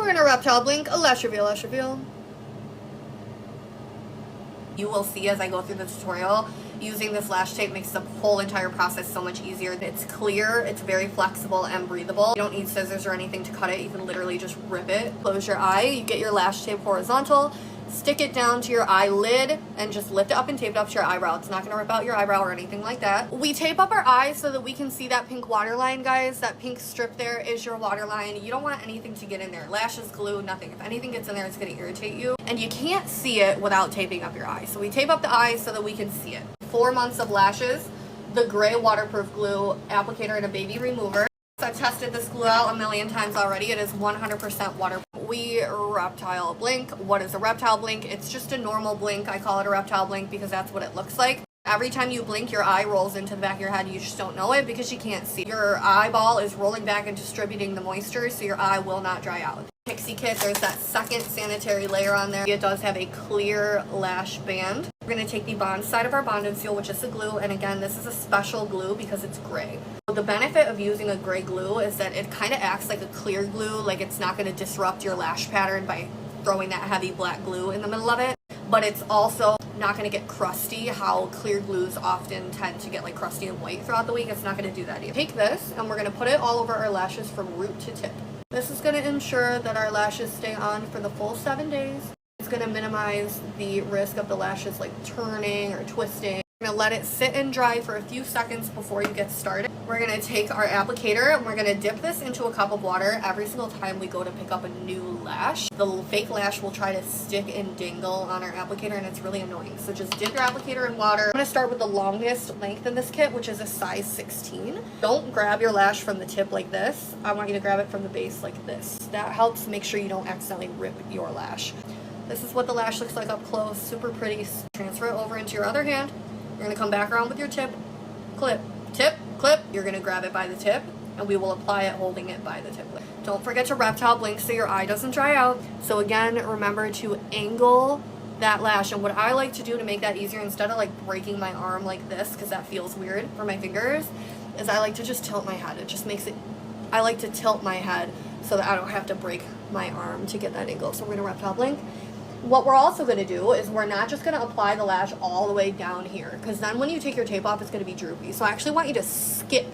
We're gonna reptile blink, a lash reveal, lash reveal. You will see as I go through the tutorial, using this lash tape makes the whole entire process so much easier. It's clear, it's very flexible and breathable. You don't need scissors or anything to cut it. You can literally just rip it. Close your eye, you get your lash tape horizontal, stick it down to your eyelid, and just lift it up and tape it up to your eyebrow. It's not gonna rip out your eyebrow or anything like that. We tape up our eyes so that we can see that pink waterline, guys. That pink strip there is your waterline. You don't want anything to get in there. Lashes, glue, nothing. If anything gets in there, it's gonna irritate you. And you can't see it without taping up your eyes. So we tape up the eyes so that we can see it. 4 months of lashes, the gray waterproof glue, applicator, and a baby remover. So I've tested this glue out a million times already. It is 100% waterproof. We reptile blink. What is a reptile blink? It's just a normal blink. I call it a reptile blink because that's what it looks like. Every time you blink, your eye rolls into the back of your head. You just don't know it because you can't see. Your eyeball is rolling back and distributing the moisture, so your eye will not dry out. Pixie Kit, there's that second sanitary layer on there. It does have a clear lash band. We're going to take the bond side of our bond and seal, which is the glue, and again, this is a special glue because it's gray. The benefit of using a gray glue is that it kind of acts like a clear glue, like it's not going to disrupt your lash pattern by throwing that heavy black glue in the middle of it, but it's also not going to get crusty, how clear glues often tend to get like crusty and white throughout the week. It's not going to do that either. Take this and we're going to put it all over our lashes from root to tip. This is going to ensure that our lashes stay on for the full 7 days. It's going to minimize the risk of the lashes like turning or twisting. We're going to let it sit and dry for a few seconds before you get started. We're going to take our applicator and we're going to dip this into a cup of water every single time we go to pick up a new lash. The fake lash will try to stick and dingle on our applicator and it's really annoying. So just dip your applicator in water. I'm going to start with the longest length in this kit, which is a size 16. Don't grab your lash from the tip like this. I want you to grab it from the base like this. That helps make sure you don't accidentally rip your lash. This is what the lash looks like up close. Super pretty. Transfer it over into your other hand. You're going to come back around with your tip, clip, tip, clip. You're going to grab it by the tip, and we will apply it holding it by the tip. Don't forget to reptile blink so your eye doesn't dry out. So again, remember to angle that lash. And what I like to do to make that easier, instead of like breaking my arm like this, because that feels weird for my fingers, is I like to just tilt my head. It just makes it, I like to tilt my head so that I don't have to break my arm to get that angle. So we're going to reptile blink. What we're also going to do is we're not just going to apply the lash all the way down here, because then when you take your tape off, it's going to be droopy. So I actually want you to skip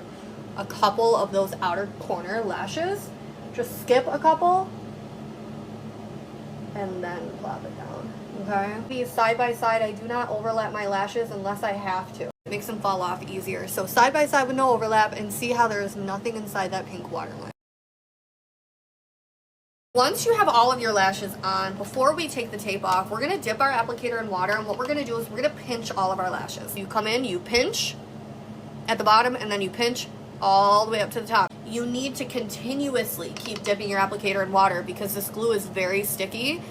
a couple of those outer corner lashes. Just skip a couple and then plop it down, okay? These side by side, I do not overlap my lashes unless I have to. It makes them fall off easier. So side by side with no overlap, and see how there is nothing inside that pink waterline. Once you have all of your lashes on, before we take the tape off, we're going to dip our applicator in water, and what we're going to do is we're going to pinch all of our lashes. You come in, you pinch at the bottom, and then you pinch all the way up to the top. You need to continuously keep dipping your applicator in water because this glue is very sticky,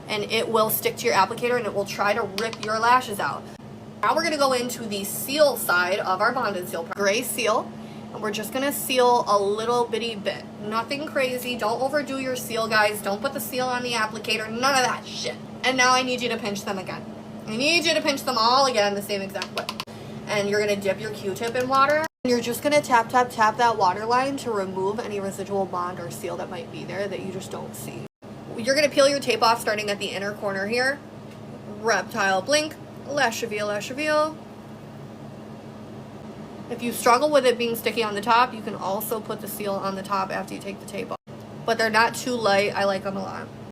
and it will stick to your applicator and it will try to rip your lashes out. Now we're going to go into the seal side of our bonded seal, gray seal. And we're just going to seal a little bitty bit. Nothing crazy. Don't overdo your seal, guys. Don't put the seal on the applicator. None of that shit. And now I need you to pinch them again. I need you to pinch them all again the same exact way. And you're going to dip your Q-tip in water. And you're just going to tap, tap, tap that water line to remove any residual bond or seal that might be there that you just don't see. You're going to peel your tape off starting at the inner corner here. Reptile blink. Lash reveal, lash reveal. If you struggle with it being sticky on the top, you can also put the seal on the top after you take the tape off. But they're not too light. I like them a lot.